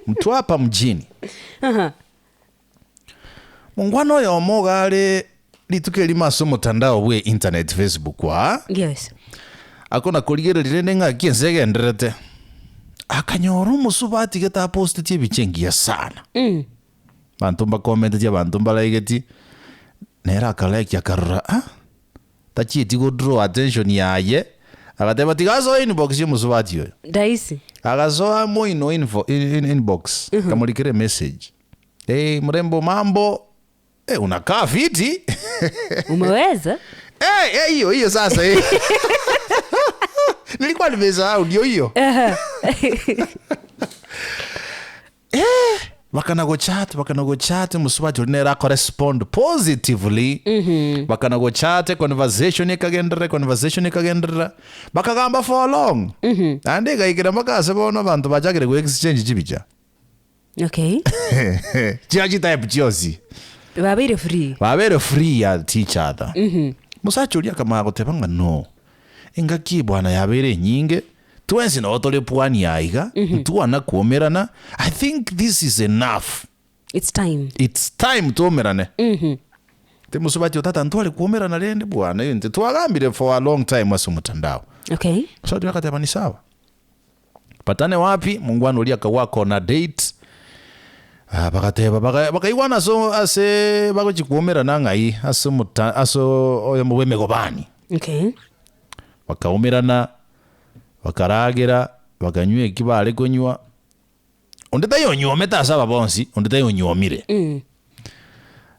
Utalipa mjini. Mungwano ya omogale litukeli maso mutandao we internet Facebook wa. Yes. Akona kuligere lirenga kiensegenderete. Akanyoru musubati geta post tie bichengia sana. Bantu ba comment tie bantu ba like nera kalike yakarra. Tachiti go draw attention yaye. Akateba tigazo inbox ye musubati yo. Daisi. Agazoa mo inbox. Kamulikire message. Hey mrembo mambo. Unakaa fiti. Umeweza? Hiyo sasa. Nilikuwa nimesahau ndio hiyo. Bakana go chat musubati nera correspond positively. Bakana go chat conversation ikagendera. Bakagamba for long. Ande gaikira makase bono bantu bajagire go exchange jibicha. Okay. Chiaji type chiosi. Babere free ya teach other. Musachulia kama agotebanga no. Engaki bwana yabere nyinge. Twensi na otole puani yaiga. Tuana kuomerana. I think this is enough. It's time tuomerane. Te musubati otata ntwale kuomerana rende bwana. Yente tuagambire for a long time wasu mutandao. Okay. So tuakateba ni sawa. Patane wapi? Mungwano ulia kawako na date. Bakateba bakaiwana so ase bakochikuomera nangai aso oyo muweme gobani. Okay. Bakaomerana bakaragira bakanywe kibale konywa ondeta yonywa meta saba bonsi ondeta yonywa mire.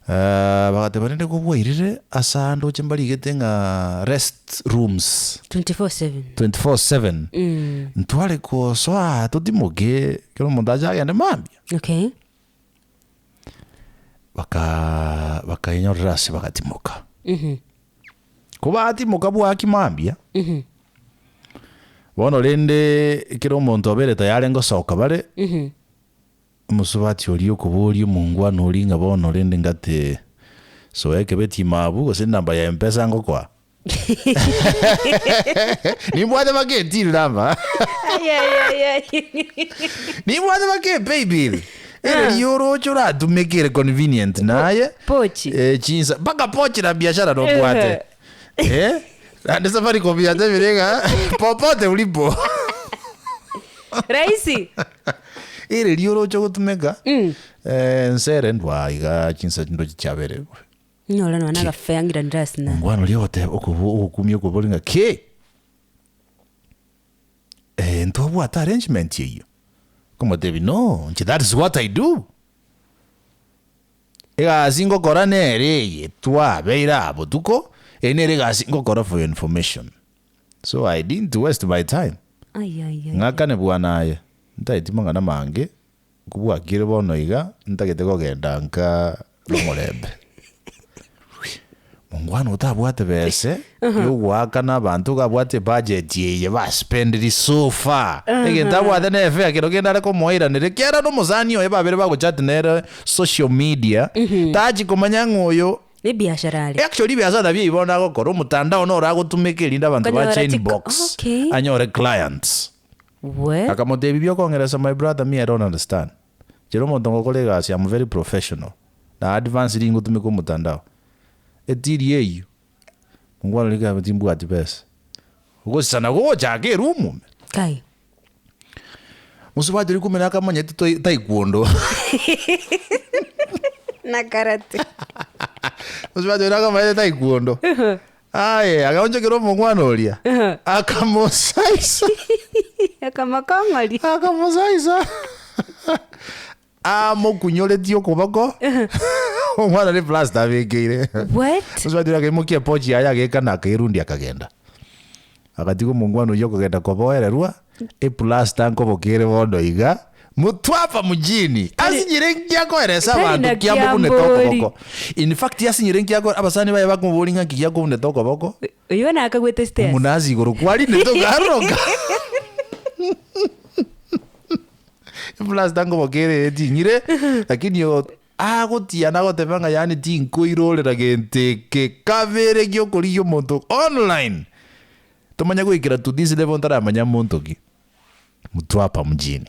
Bakateba nende kubwairire asando chembali getenga rest rooms 24/7 ntwale ko soa totimoge kero mondaja yane mambia. Okay. Bakainyora se bakatimoka. Kuba atimoka bwa kimambia. Bono lende kiro muntu obere tayari ngosoka bare. Musubati oliyo kubulyo mungwano olinga bono lende ngate so eke beti mabu gose namba ya mpesa ngokwa. Ni mwade bageti namba. Ni mwade bageti pay bill. Yoro chora to make it convenient naye. Pochi. Chinsa baka pochi na biashara no bwate. Ande safari ko biate virega popote ulipo. Raisi. Yoro chogo tumeka. Nsere ndwa iga chinsa ndo chabere. Nyola no naga feangira ndras na. Ngwano lyote okukumye ko bolinga ke. Ndo bwata arrangement yiyo. Como devi no, that is what I do. Ega singo kora nere tua beira botuko enere ga singo kora for your information. So I didn't waste my time. Ngaka ne bwana aye. Ntaitima ngana mange kubwa kire bono iga ntagete kogenda nka nomorebe. Mungwano utabwate bese yo waka nabantu gabwate budget ye ba spend it so far. Tabwate ne fe akiro genda ko moira ne kera no muzani oye babere bago chat ne social media taji komanya ngoyo ni biashara ali. Actually biashara bye ibona ko koro mutandao no rago tumekeli ndabantu ba chain box anyore clients. Akamote bibyo kongereza my brother me I don't understand. Jero mondongo kolega si I'm very professional. Na advance ringo tumeko mutandao. Etiri yeyo ngwana lika batimbu ati pesa uko sana go jage rumu kai musubati likumena kama nyeti taekwondo na karate musubati kama taekwondo aye akaonja kiro mungwana olia akamosaisa akamosaisa amo kunyole tio kobako mwana ni plasta vekire. What? Muswadira ke mukia Pochi aya gekana kairundi akagenda. Akatiko mungwano yoko genda koboere rua plasta nkobokire bondo iga mutwapa mujini asinyirengia ko eresa bantu kiambo kune toko boko. In fact asinyirengia ko abasani baye bakumbolinga kiyako kune toko boko. Uyona akagwete stairs. Munazi goro kwali ne to garoka. Plasta nkobokire etinyire lakini yo agotia na gotebanga yani tinko irolera gente ke kavere gyo koliyo muntu online tumanya gwikira to this level ntara manya muntu ki mutwapa mjini